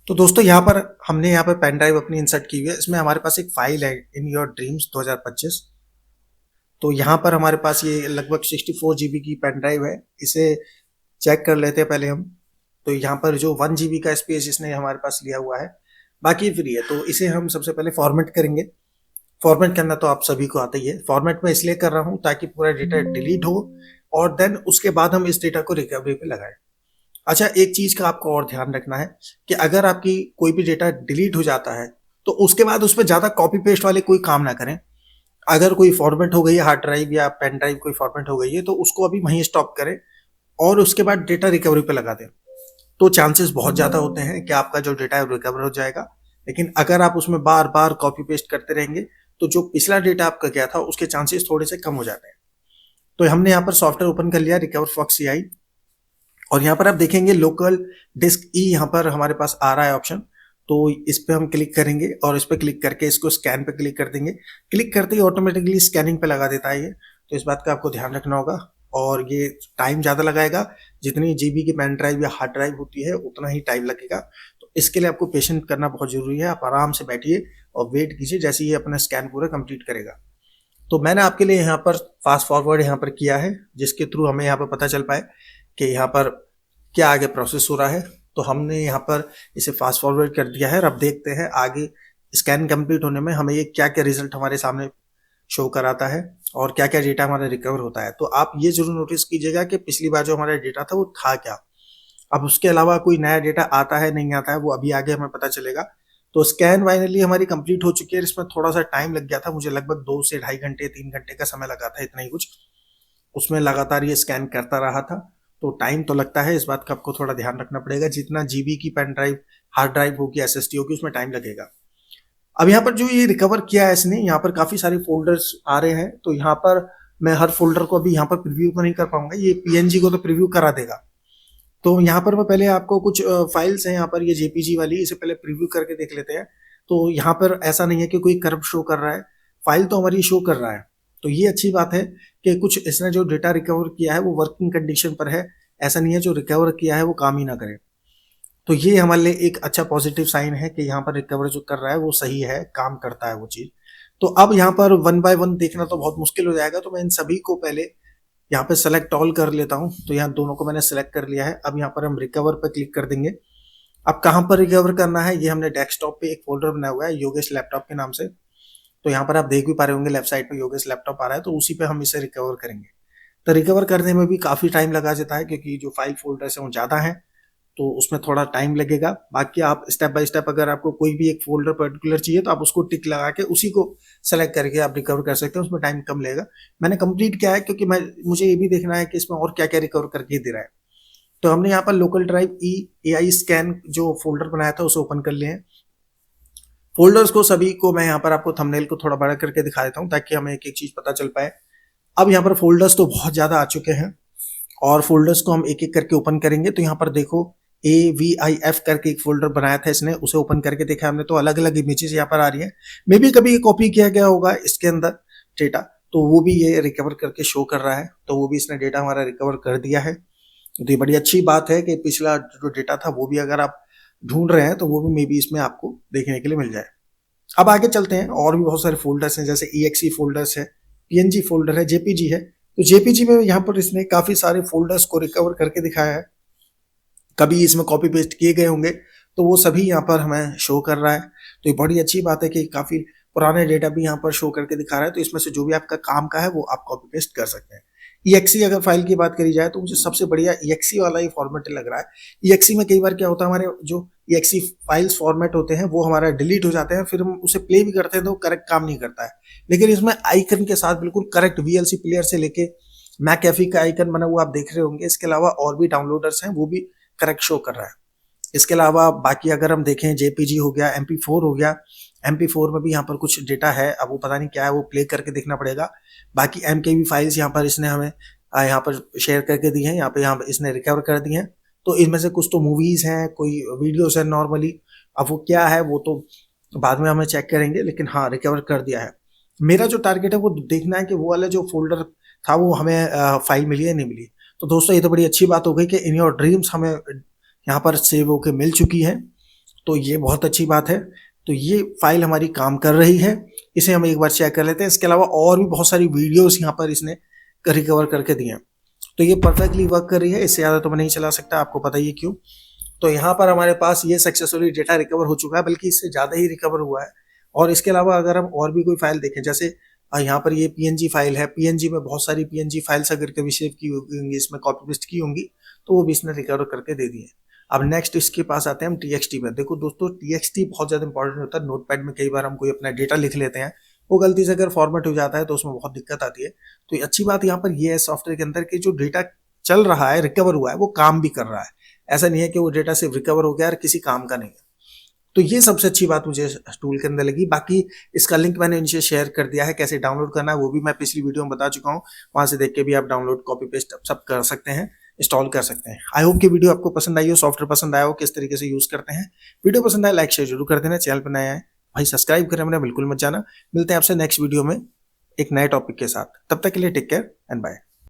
तो दोस्तों यहाँ पर पेन ड्राइव अपनी इंसर्ट की हुई है। इसमें हमारे पास एक फाइल है इन योर ड्रीम्स 2025। तो यहाँ पर हमारे पास ये लगभग 64 जीबी की पेन ड्राइव है। इसे चेक कर लेते हैं पहले हम। तो यहाँ पर जो 1 जीबी का स्पेस इसने हमारे पास लिया हुआ है, बाकी फ्री है। तो इसे हम सबसे पहले फॉर्मेट करेंगे। फॉर्मेट करना तो आप सभी को आता ही है। फॉर्मेट में इसलिए कर रहा हूँ ताकि पूरा डेटा डिलीट हो और देन उसके बाद हम इस डेटा को रिकवरी पे लगाएं। अच्छा, एक चीज का आपको और ध्यान रखना है कि अगर आपकी कोई भी डेटा डिलीट हो जाता है तो उसके बाद उस पर ज्यादा कॉपी पेस्ट वाले कोई काम ना करें। अगर कोई फॉर्मेट हो गई है, हार्ड ड्राइव या पेन ड्राइव कोई फॉर्मेट हो गई है, तो उसको अभी वहीं स्टॉप करें और उसके बाद डेटा रिकवरी पे लगा दें। तो चांसेस बहुत ज्यादा होते हैं कि आपका जो डेटा है रिकवर हो जाएगा। लेकिन अगर आप उसमें बार बार कॉपी पेस्ट करते रहेंगे तो जो पिछला डेटा आपका गया था उसके चांसेस थोड़े से कम हो जाते हैं। तो हमने यहाँ पर सॉफ्टवेयर ओपन कर लिया, रिकवर फॉक्स सीआई। और यहाँ पर आप देखेंगे लोकल डिस्क ई यहाँ पर हमारे पास आ रहा है ऑप्शन। तो इस पे हम क्लिक करेंगे और इस पे क्लिक करके इसको स्कैन पे क्लिक कर देंगे। क्लिक करते ही ऑटोमेटिकली स्कैनिंग पे लगा देता है ये। तो इस बात का आपको ध्यान रखना होगा। और ये टाइम ज़्यादा लगाएगा। जितनी जीबी की पेन ड्राइव या हार्ड ड्राइव होती है उतना ही टाइम लगेगा। तो इसके लिए आपको पेशेंट करना बहुत जरूरी है। आप आराम से बैठिए और वेट कीजिए जैसे ये अपना स्कैन पूरा कंप्लीट करेगा। तो मैंने आपके लिए यहाँ पर फास्ट फॉरवर्ड यहाँ पर किया है, जिसके थ्रू हमें यहाँ पर पता चल पाए कि यहाँ पर क्या आगे प्रोसेस हो रहा है। तो हमने यहाँ पर इसे फास्ट फॉरवर्ड कर दिया है और अब देखते हैं आगे स्कैन कंप्लीट होने में हमें ये क्या क्या रिजल्ट हमारे सामने शो कराता है और क्या क्या डेटा हमारा रिकवर होता है। तो आप ये जरूर नोटिस कीजिएगा कि पिछली बार जो हमारा डेटा था वो था क्या। अब उसके अलावा कोई नया डेटा आता है नहीं आता है वो अभी आगे हमें पता चलेगा। तो स्कैन फाइनली हमारी कंप्लीट हो चुकी है। इसमें थोड़ा सा टाइम लग गया था, मुझे लगभग 2 से ढाई घंटे 3 घंटे का समय लगा था, इतना ही कुछ। उसमें लगातार ये स्कैन करता रहा था। तो टाइम तो लगता है, इस बात का आपको थोड़ा ध्यान रखना पड़ेगा। जितना जीबी की पेन ड्राइव हार्ड ड्राइव होगी, एसएसडी होगी, उसमें टाइम लगेगा। अब यहाँ पर जो ये रिकवर किया है इसने, यहाँ पर काफी सारे फोल्डर्स आ रहे हैं। तो यहाँ पर मैं हर फोल्डर को अभी यहाँ पर प्रीव्यू तो नहीं कर पाऊंगा, ये पीएनजी को तो प्रीव्यू करा देगा। तो यहाँ पर मैं पहले आपको कुछ फाइल्स हैं यहाँ पर, ये जेपीजी वाली, इसे पहले प्रीव्यू करके देख लेते हैं। तो यहाँ पर ऐसा नहीं है कि कोई करप्ट शो कर रहा है, फाइल तो हमारी शो कर रहा है। तो ये अच्छी बात है कि कुछ इसने जो डेटा रिकवर किया है वो वर्किंग कंडीशन पर है। ऐसा नहीं है जो रिकवर किया है वो काम ही ना करे। तो ये हमारे लिए एक अच्छा पॉजिटिव साइन है कि यहाँ पर रिकवर जो कर रहा है वो सही है, काम करता है वो चीज। तो अब यहाँ पर वन बाय वन देखना तो बहुत मुश्किल हो जाएगा। तो मैं इन सभी को पहले यहाँ पे सेलेक्ट ऑल कर लेता हूँ। तो यहाँ दोनों को मैंने सेलेक्ट कर लिया है। अब यहाँ पर हम रिकवर पर क्लिक कर देंगे। अब कहाँ पर रिकवर करना है, ये हमने डेस्कटॉप पे एक फोल्डर बनाया हुआ है योगेश लैपटॉप के नाम से। तो यहाँ पर आप देख भी पा रहे होंगे लेफ्ट साइड पे योगेश लैपटॉप आ रहा है, तो उसी पे हम इसे रिकवर करेंगे। तो रिकवर करने में भी काफी टाइम लगा जाता है क्योंकि जो फाइल फोल्डर्स है वो ज्यादा है, तो उसमें थोड़ा टाइम लगेगा। बाकी आप स्टेप बाय स्टेप अगर आपको कोई भी एक फोल्डर पर्टिकुलर चाहिए तो आप उसको टिक लगा के उसी को सेलेक्ट करके आप रिकवर कर सकते हैं, उसमें टाइम कम लगेगा। मैंने कंप्लीट किया है क्योंकि मुझे ये भी देखना है कि इसमें और क्या क्या रिकवर करके दे रहा है। तो हमने यहाँ पर लोकल ड्राइव ई एआई स्कैन जो फोल्डर बनाया था उसे ओपन कर लिए हैं। फोल्डर्स को सभी को मैं यहाँ पर आपको थंबनेल को थोड़ा बड़ा करके दिखा देता हूँ ताकि हमें एक एक चीज पता चल पाए। अब यहाँ पर फोल्डर्स तो बहुत ज्यादा आ चुके हैं और फोल्डर्स को हम एक एक करके ओपन करेंगे। तो यहाँ पर देखो AVIF करके एक फोल्डर बनाया था इसने, उसे ओपन करके देखा हमने तो अलग अलग इमेजेस यहाँ पर आ रही है। मे बी कभी कॉपी किया गया होगा इसके अंदर डेटा, तो वो भी ये रिकवर करके शो कर रहा है। तो वो भी इसने डेटा हमारा रिकवर कर दिया है। तो ये बड़ी अच्छी बात है कि पिछला जो डेटा था वो भी अगर आप ढूंढ रहे हैं तो वो भी मे बी इसमें आपको देखने के लिए मिल जाए। अब आगे चलते हैं, और भी बहुत सारे फोल्डर्स हैं जैसे EXE फोल्डर्स है, PNG फोल्डर है, JPG है। तो JPG में यहाँ पर इसने काफी सारे फोल्डर्स को रिकवर करके दिखाया है। कभी इसमें कॉपी पेस्ट किए गए होंगे तो वो सभी यहाँ पर हमें शो कर रहा है। तो ये बड़ी अच्छी बात है कि काफी पुराने डेटा भी यहाँ पर शो करके दिखा रहा है। तो इसमें से जो भी आपका काम का है वो आप कॉपी पेस्ट कर सकते हैं। EXE अगर फाइल की बात करी जाए तो मुझे सबसे बढ़िया EXE वाला ही फॉर्मेट लग रहा है। EXE में कई बार क्या होता है, हमारे जो EXE फाइल्स फॉर्मेट होते हैं वो हमारा डिलीट हो जाते हैं, फिर हम उसे प्ले भी करते हैं तो करेक्ट काम नहीं करता है। लेकिन इसमें आइकन के साथ बिल्कुल करेक्ट VLC प्लेयर से लेके मैकएफी का आइकन बना हुआ आप देख रहे होंगे। इसके अलावा और भी डाउनलोडर्स हैं वो भी करेक्ट शो कर रहा है। इसके अलावा बाकी अगर हम देखें JPG हो गया, MP4 हो गया, MP4 में भी यहाँ पर कुछ डेटा है, अब वो पता नहीं क्या है, वो प्ले करके देखना पड़ेगा। बाकी MKV फाइल्स यहाँ पर इसने हमें यहाँ पर शेयर करके दी है, यहाँ पे इसने रिकवर कर दी है। तो इनमें से कुछ तो मूवीज हैं, कोई वीडियोस है नॉर्मली। अब वो क्या है वो तो बाद में हमें चेक करेंगे, लेकिन हाँ रिकवर कर दिया है। मेरा जो टारगेट है वो देखना है कि वो वाला जो फोल्डर था वो हमें फाइल मिली है नहीं मिली। तो दोस्तों ये तो बड़ी अच्छी बात हो गई कि इन योर ड्रीम्स हमें यहाँ पर सेव होके मिल चुकी है। तो ये बहुत अच्छी बात है। तो ये फाइल हमारी काम कर रही है, इसे हम एक बार चेक कर लेते हैं। इसके अलावा और भी बहुत सारी वीडियोस यहाँ पर इसने रिकवर करके दिए हैं। तो ये परफेक्टली वर्क कर रही है, इससे ज़्यादा तो मैं नहीं चला सकता, आपको पता ही है क्यों। तो यहाँ पर हमारे पास ये सक्सेसफुली डेटा रिकवर हो चुका है, बल्कि इससे ज़्यादा ही रिकवर हुआ है। और इसके अलावा अगर हम और भी कोई फाइल देखें, जैसे यहाँ पर ये पीएनजी फाइल है, पीएनजी में बहुत सारी पीएनजी फाइल्स अगर कभी सेव की होंगी, इसमें कॉपी पेस्ट की होंगी, तो वो भी इसने रिकवर करके दे दी है। अब नेक्स्ट इसके पास आते हैं हम टीएक्सटी में। देखो दोस्तों, टीएक्सटी बहुत ज़्यादा इंपॉर्टेंट होता है। नोटपैड में कई बार हम कोई अपना डेटा लिख लेते हैं, वो गलती से अगर फॉर्मेट हो जाता है तो उसमें बहुत दिक्कत आती है। तो अच्छी बात यहाँ पर ये है सॉफ्टवेयर के अंदर कि जो डेटा चल रहा है, रिकवर हुआ है, वो काम भी कर रहा है। ऐसा नहीं है कि वो डेटा सिर्फ रिकवर हो गया और किसी काम का नहीं है। तो ये सबसे अच्छी बात मुझे टूल के अंदर लगी। बाकी इसका लिंक मैंने इनसे शेयर कर दिया है, कैसे डाउनलोड करना है वो भी मैं पिछली वीडियो में बता चुका हूँ। वहां से देख के भी आप डाउनलोड, कॉपी पेस्ट सब कर सकते हैं, इंस्टॉल कर सकते हैं। आई होप कि वीडियो आपको पसंद आई हो, सॉफ्टवेयर पसंद आया हो, किस तरीके से यूज करते हैं। वीडियो पसंद आया लाइक शेयर जरूर कर देना। चैनल पर नया है भाई सब्सक्राइब करना बिल्कुल मत जाना। मिलते हैं आपसे नेक्स्ट वीडियो में एक नए टॉपिक के साथ। तब तक के लिए टेक केयर एंड बाय।